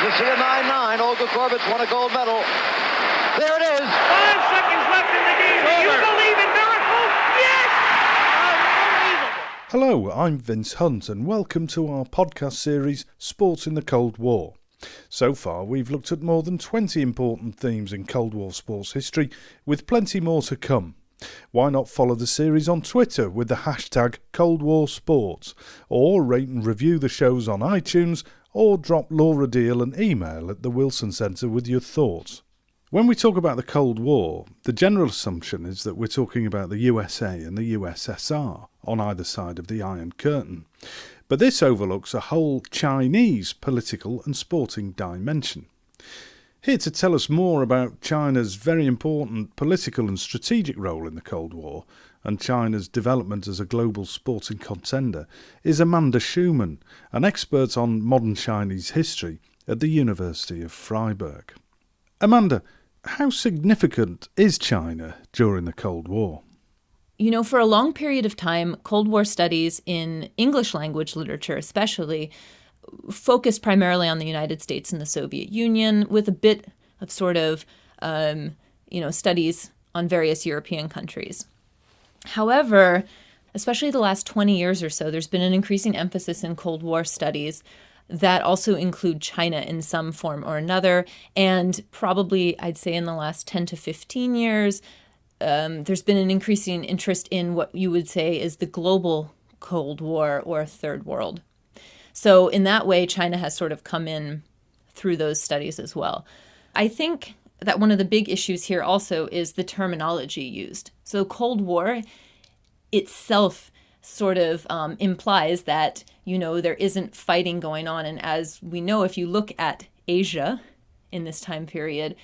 You see a 9-9. Olga Korbut's won a gold medal. There it is. 5 seconds left in the game. Do you believe in miracles? Yes! Unbelievable. Hello, I'm Vince Hunt and welcome to our podcast series, Sports in the Cold War. So far, we've looked at more than 20 important themes in Cold War sports history, with plenty more to come. Why not follow the series on Twitter with the hashtag Cold War Sports, or rate and review the shows on iTunes, or drop Laura Deal an email at the Wilson Centre with your thoughts. When we talk about the Cold War, the general assumption is that we're talking about the USA and the USSR on either side of the Iron Curtain. But this overlooks a whole Chinese political and sporting dimension. Here to tell us more about China's very important political and strategic role in the Cold War and China's development as a global sporting contender is Amanda Schumann, an expert on modern Chinese history at the University of Freiburg. Amanda, how significant is China during the Cold War? You know, for a long period of time, Cold War studies in English language literature especially focused primarily on the United States and the Soviet Union, with a bit of studies on various European countries. However, especially the last 20 years or so, there's been an increasing emphasis in Cold War studies that also include China in some form or another. And probably, I'd say in the last 10 to 15 years, there's been an increasing interest in what you would say is the global Cold War or Third World. So in that way, China has sort of come in through those studies as well. I think that one of the big issues here also is the terminology used. So Cold War itself sort of implies that, there isn't fighting going on. And as we know, if you look at Asia in this time period,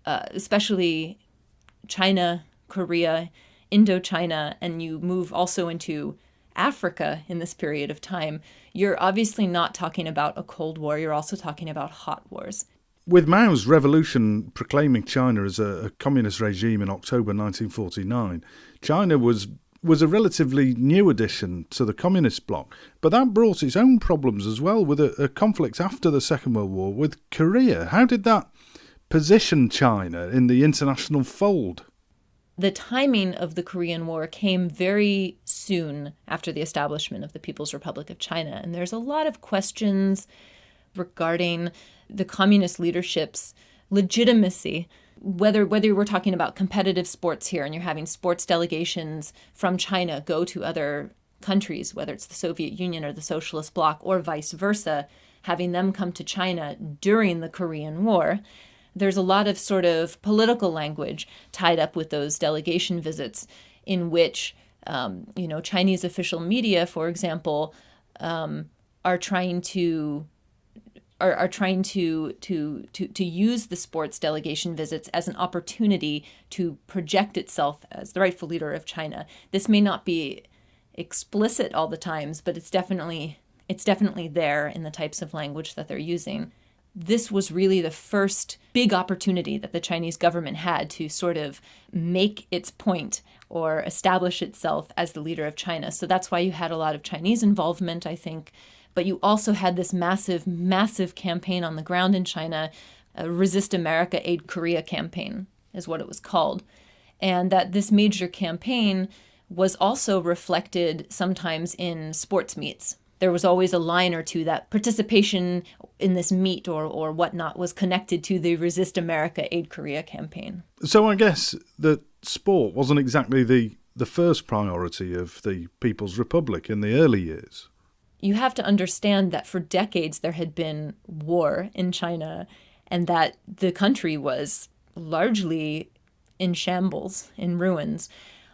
especially China, Korea, Indochina, and you move also into Africa in this period of time, you're obviously not talking about a Cold War, you're also talking about hot wars. With Mao's revolution proclaiming China as a communist regime in October 1949, China was a relatively new addition to the communist bloc, but that brought its own problems as well, with a conflict after the Second World War with Korea. How did that position China in the international fold? The timing of the Korean War came very soon after the establishment of the People's Republic of China. And there's a lot of questions regarding the communist leadership's legitimacy, whether we're talking about competitive sports here and you're having sports delegations from China go to other countries, whether it's the Soviet Union or the Socialist Bloc or vice versa, having them come to China during the Korean War. There's a lot of sort of political language tied up with those delegation visits in which, Chinese official media, for example, are trying to use the sports delegation visits as an opportunity to project itself as the rightful leader of China. This may not be explicit all the times, but it's definitely there in the types of language that they're using. This was really the first big opportunity that the Chinese government had to sort of make its point or establish itself as the leader of China. So that's why you had a lot of Chinese involvement, I think. But you also had this massive, massive campaign on the ground in China, Resist America, Aid Korea campaign is what it was called. And that this major campaign was also reflected sometimes in sports meets. There was always a line or two that participation in this meet or whatnot was connected to the Resist America, Aid Korea campaign. So I guess that sport wasn't exactly the first priority of the People's Republic in the early years. You have to understand that for decades there had been war in China and that the country was largely in shambles, in ruins,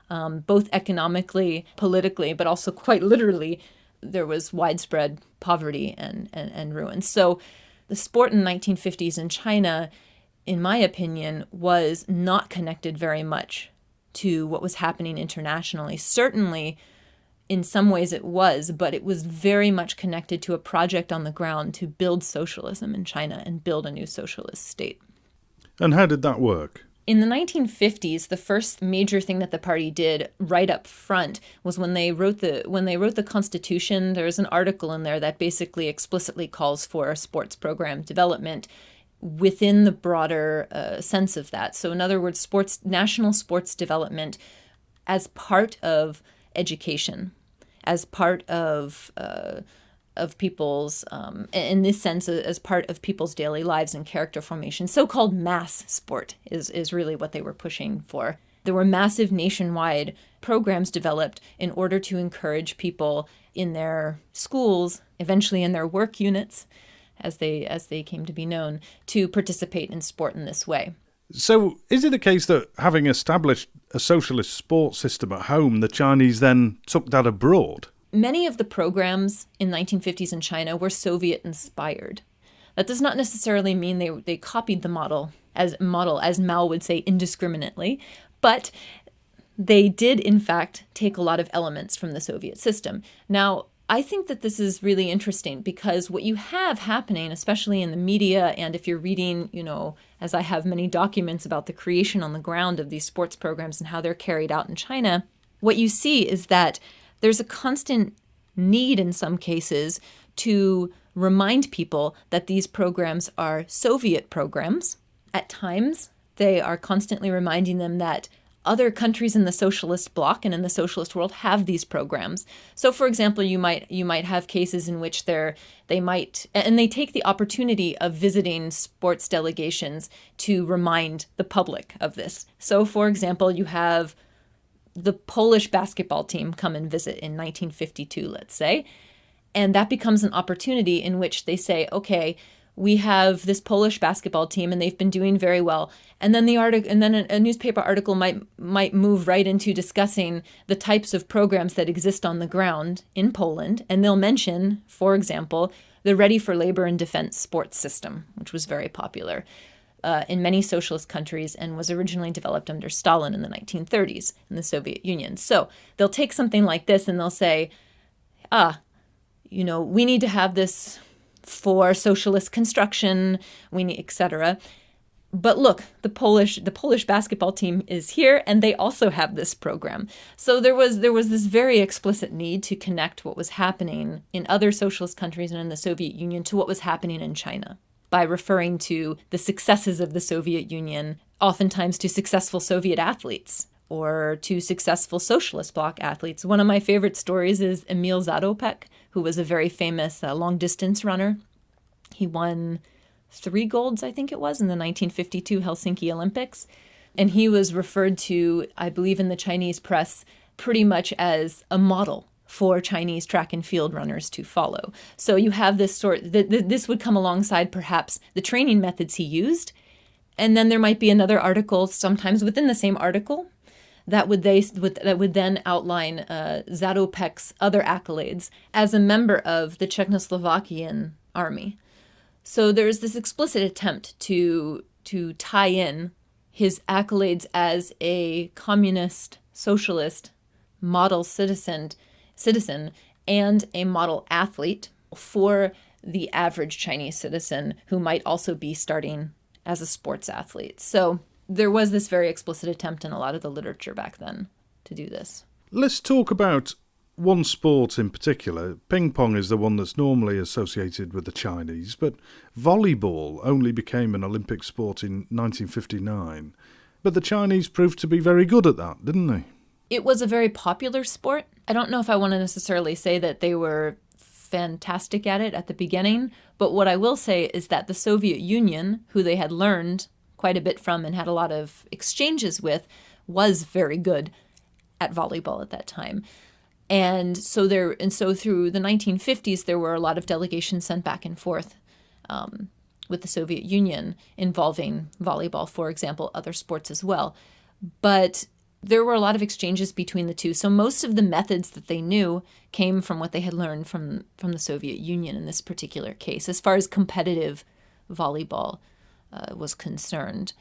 both economically, politically, but also quite literally. There was widespread poverty and ruin. So the sport in the 1950s in China, in my opinion, was not connected very much to what was happening internationally. Certainly, in some ways it was, but it was very much connected to a project on the ground to build socialism in China and build a new socialist state. And how did that work? In the 1950s, the first major thing that the party did right up front was when they wrote the Constitution. There's an article in there that basically explicitly calls for sports program development within the broader sense of that. So in other words, national sports development as part of education, as part of people's, in this sense, as part of people's daily lives and character formation. So-called mass sport is really what they were pushing for. There were massive nationwide programs developed in order to encourage people in their schools, eventually in their work units, as they came to be known, to participate in sport in this way. So is it a case that having established a socialist sports system at home, the Chinese then took that abroad? Many of the programs in the 1950s in China were Soviet-inspired. That does not necessarily mean they copied the model, as Mao would say, indiscriminately, but they did, in fact, take a lot of elements from the Soviet system. Now, I think that this is really interesting because what you have happening, especially in the media, and if you're reading, as I have many documents about the creation on the ground of these sports programs and how they're carried out in China, what you see is that there's a constant need in some cases to remind people that these programs are Soviet programs. At times, they are constantly reminding them that other countries in the socialist bloc and in the socialist world have these programs. So, for example, you might have cases in which they take the opportunity of visiting sports delegations to remind the public of this. So, for example, you have the Polish basketball team come and visit in 1952, let's say, and that becomes an opportunity in which they say, okay, we have this Polish basketball team and they've been doing very well. And then a newspaper article might move right into discussing the types of programs that exist on the ground in Poland, and they'll mention, for example, the Ready for Labor and Defense sports system, which was very popular in many socialist countries and was originally developed under Stalin in the 1930s in the Soviet Union. So they'll take something like this and they'll say, we need to have this for socialist construction, we need, etc. But look, the Polish basketball team is here and they also have this program. So there was this very explicit need to connect what was happening in other socialist countries and in the Soviet Union to what was happening in China, by referring to the successes of the Soviet Union, oftentimes to successful Soviet athletes or to successful socialist bloc athletes. One of my favorite stories is Emil Zatopek, who was a very famous long-distance runner. He won 3 golds, I think it was, in the 1952 Helsinki Olympics. And he was referred to, I believe in the Chinese press, pretty much as a model for Chinese track and field runners to follow. So you have this this would come alongside perhaps the training methods he used. And then there might be another article, sometimes within the same article, that would then outline Zatopek's other accolades as a member of the Czechoslovakian army. So there's this explicit attempt to tie in his accolades as a communist, socialist, model citizen and a model athlete for the average Chinese citizen who might also be starting as a sports athlete. So there was this very explicit attempt in a lot of the literature back then to do this. Let's talk about one sport in particular. Ping pong is the one that's normally associated with the Chinese, but volleyball only became an Olympic sport in 1959. But the Chinese proved to be very good at that, didn't they? It was a very popular sport. I don't know if I want to necessarily say that they were fantastic at it at the beginning, but what I will say is that the Soviet Union, who they had learned quite a bit from and had a lot of exchanges with, was very good at volleyball at that time. And so through the 1950s, there were a lot of delegations sent back and forth with the Soviet Union involving volleyball, for example, other sports as well. But there were a lot of exchanges between the two. So most of the methods that they knew came from what they had learned from the Soviet Union in this particular case, as far as competitive volleyball was concerned.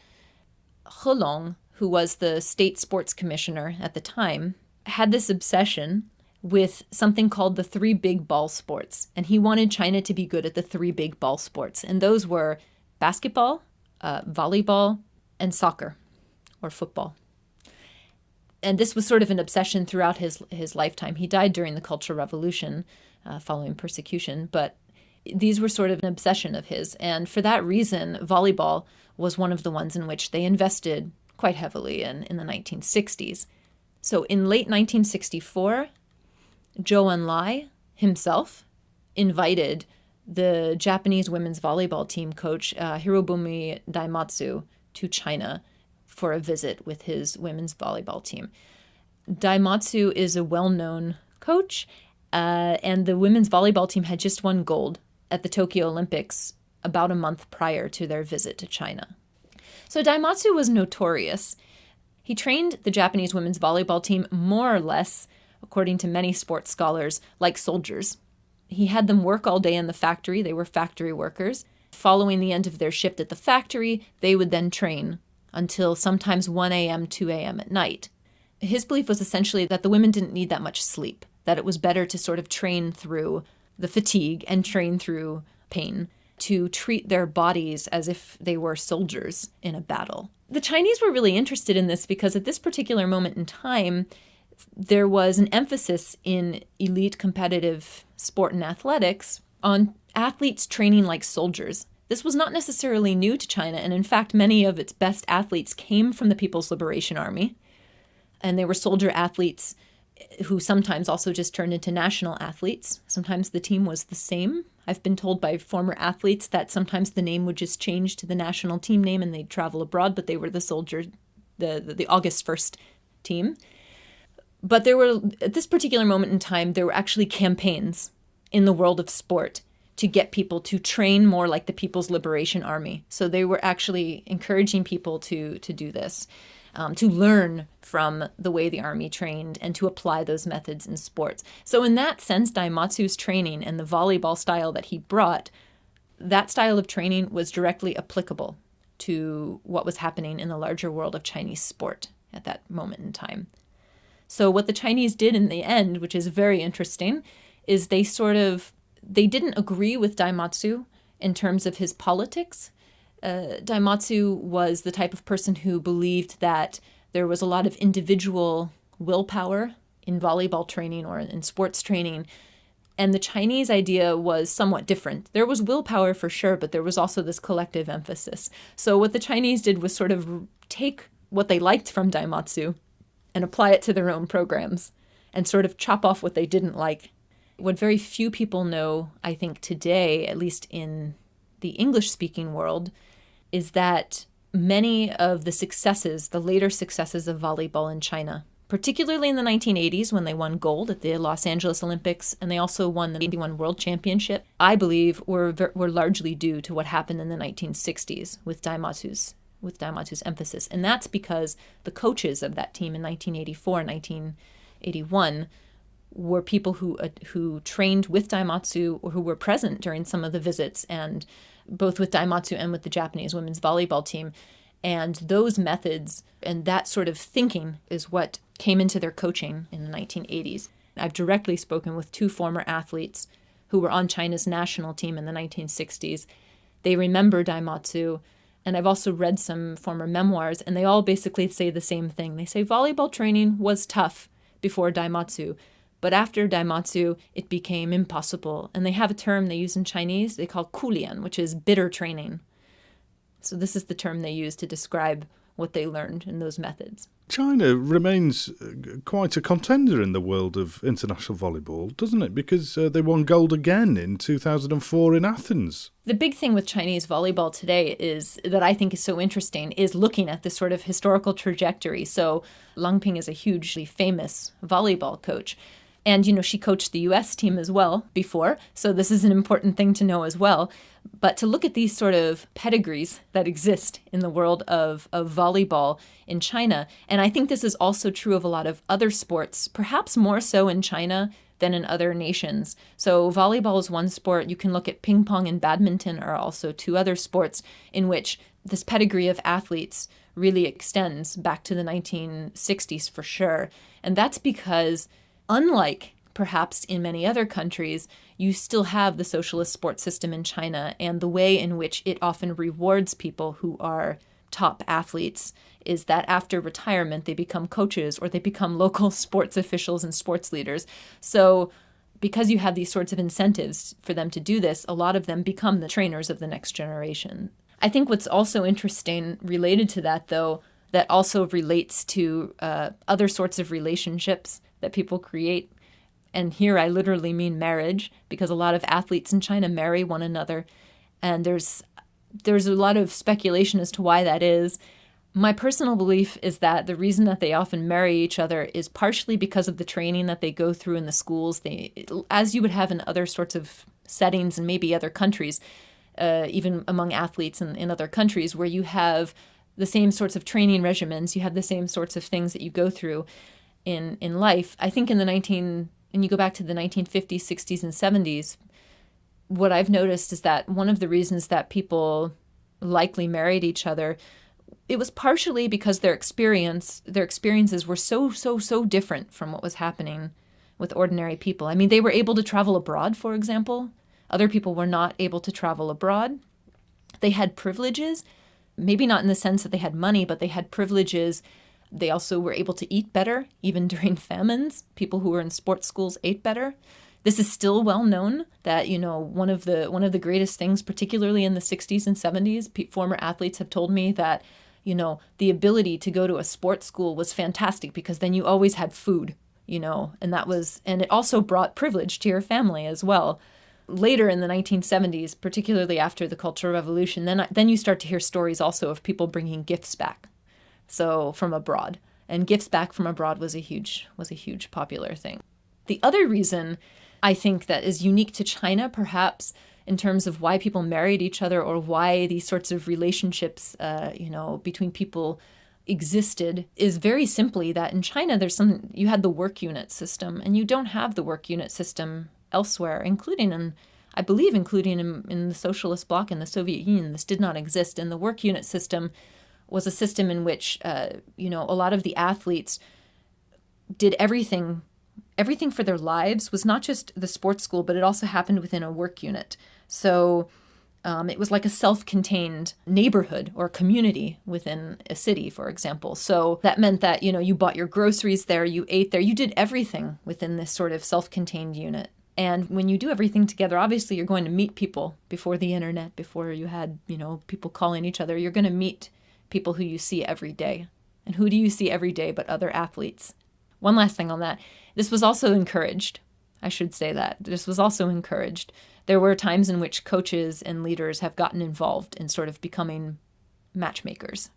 He Long, who was the state sports commissioner at the time, had this obsession with something called the 3 big ball sports. And he wanted China to be good at the 3 big ball sports. And those were basketball, volleyball, and soccer. or football. And this was sort of an obsession throughout his lifetime. He died during the Cultural Revolution following persecution, but these were sort of an obsession of his. And for that reason, volleyball was one of the ones in which they invested quite heavily in the 1960s. So in late 1964, Zhou Enlai himself invited the Japanese women's volleyball team coach Hirobumi Daimatsu to China for a visit with his women's volleyball team. Daimatsu is a well-known coach, and the women's volleyball team had just won gold at the Tokyo Olympics about a month prior to their visit to China. So Daimatsu was notorious. He trained the Japanese women's volleyball team more or less, according to many sports scholars, like soldiers. He had them work all day in the factory. They were factory workers. Following the end of their shift at the factory, they would then train until sometimes 1 a.m., 2 a.m. at night. His belief was essentially that the women didn't need that much sleep, that it was better to sort of train through the fatigue and train through pain, to treat their bodies as if they were soldiers in a battle. The Chinese were really interested in this because at this particular moment in time, there was an emphasis in elite competitive sport and athletics on athletes training like soldiers. This was not necessarily new to China, and in fact, many of its best athletes came from the People's Liberation Army, and they were soldier athletes who sometimes also just turned into national athletes. Sometimes the team was the same. I've been told by former athletes that sometimes the name would just change to the national team name and they'd travel abroad, but they were the soldier, the August 1st team. But there were, at this particular moment in time, there were actually campaigns in the world of sport to get people to train more like the People's Liberation Army. So they were actually encouraging people to do this. To learn from the way the army trained and to apply those methods in sports. So in that sense, Daimatsu's training and the volleyball style that he brought, that style of training was directly applicable to what was happening in the larger world of Chinese sport at that moment in time. So what the Chinese did in the end, which is very interesting, is they didn't agree with Daimatsu in terms of his politics. Daimatsu was the type of person who believed that there was a lot of individual willpower in volleyball training or in sports training. And the Chinese idea was somewhat different. There was willpower for sure, but there was also this collective emphasis. So what the Chinese did was sort of take what they liked from Daimatsu and apply it to their own programs and sort of chop off what they didn't like. What very few people know, I think today, at least in the English-speaking world, is that many of the successes, the later successes of volleyball in China, particularly in the 1980s when they won gold at the Los Angeles Olympics, and they also won the 81 World Championship, I believe were largely due to what happened in the 1960s with Daimatsu's emphasis. And that's because the coaches of that team in 1984 and 1981 were people who trained with Daimatsu or who were present during some of the visits, and both with Daimatsu and with the Japanese women's volleyball team. And those methods and that sort of thinking is what came into their coaching in the 1980s. I've directly spoken with two former athletes who were on China's national team in the 1960s. They remember Daimatsu, and I've also read some former memoirs, and they all basically say the same thing. They say volleyball training was tough before Daimatsu, but after Daimatsu, it became impossible. And they have a term they use in Chinese, they call kulian, which is bitter training. So this is the term they use to describe what they learned in those methods. China remains quite a contender in the world of international volleyball, doesn't it? Because they won gold again in 2004 in Athens. The big thing with Chinese volleyball today is that I think is so interesting is looking at this sort of historical trajectory. So Lang Ping is a hugely famous volleyball coach. And, she coached the U.S. team as well before, so this is an important thing to know as well. But to look at these sort of pedigrees that exist in the world of volleyball in China, and I think this is also true of a lot of other sports, perhaps more so in China than in other nations. So volleyball is one sport. You can look at ping pong and badminton are also two other sports in which this pedigree of athletes really extends back to the 1960s for sure. And that's because unlike perhaps in many other countries, you still have the socialist sports system in China and the way in which it often rewards people who are top athletes is that after retirement, they become coaches or they become local sports officials and sports leaders. So because you have these sorts of incentives for them to do this, a lot of them become the trainers of the next generation. I think what's also interesting related to that, though, that also relates to other sorts of relationships that people create. And here I literally mean marriage, because a lot of athletes in China marry one another. And there's a lot of speculation as to why that is. My personal belief is that the reason that they often marry each other is partially because of the training that they go through in the schools. As you would have in other sorts of settings and maybe other countries, even among athletes in other countries, where you have the same sorts of training regimens, you have the same sorts of things that you go through in life. I think and you go back to the 1950s, 60s, and 70s, what I've noticed is that one of the reasons that people likely married each other, it was partially because their experiences were so different from what was happening with ordinary people. I mean, they were able to travel abroad, for example. Other people were not able to travel abroad. They had privileges, maybe not in the sense that they had money, but they had privileges. They also were able to eat better, even during famines. People who were in sports schools ate better. This is still well known that, one of the greatest things, particularly in the 60s and 70s, former athletes have told me that, the ability to go to a sports school was fantastic because then you always had food, and it also brought privilege to your family as well. Later in the 1970s, particularly after the Cultural Revolution, then you start to hear stories also of people bringing gifts back, so from abroad, and gifts back from abroad was a huge popular thing. The other reason I think that is unique to China, perhaps, in terms of why people married each other or why these sorts of relationships, between people existed, is very simply that in China you had the work unit system, and you don't have the work unit system elsewhere, including in the socialist bloc in the Soviet Union. This did not exist, and the work unit system was a system in which, a lot of the athletes did everything for their lives. Was not just the sports school, but it also happened within a work unit. So it was like a self-contained neighborhood or community within a city, for example. So that meant that, you bought your groceries there, you ate there, you did everything within this sort of self-contained unit. And when you do everything together, obviously you're going to meet people before the internet, before you had, people calling each other. You're going to meet people who you see every day. And who do you see every day but other athletes? One last thing on that. This was also encouraged. I should say that. This was also encouraged. There were times in which coaches and leaders have gotten involved in sort of becoming matchmakers.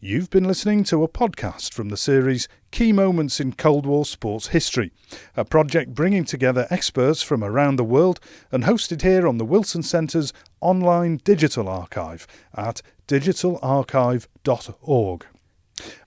You've been listening to a podcast from the series Key Moments in Cold War Sports History, a project bringing together experts from around the world and hosted here on the Wilson Centre's online digital archive at digitalarchive.org.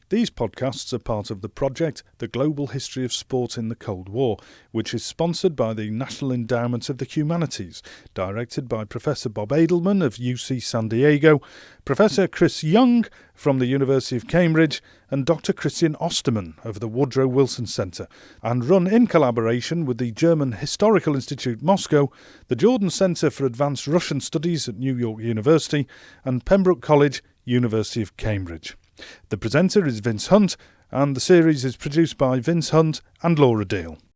These podcasts are part of the project The Global History of Sport in the Cold War, which is sponsored by the National Endowment of the Humanities, directed by Professor Bob Edelman of UC San Diego, Professor Chris Young from the University of Cambridge, and Dr. Christian Ostermann of the Woodrow Wilson Centre, and run in collaboration with the German Historical Institute Moscow, the Jordan Centre for Advanced Russian Studies at New York University, and Pembroke College, University of Cambridge. The presenter is Vince Hunt, and the series is produced by Vince Hunt and Laura Deal.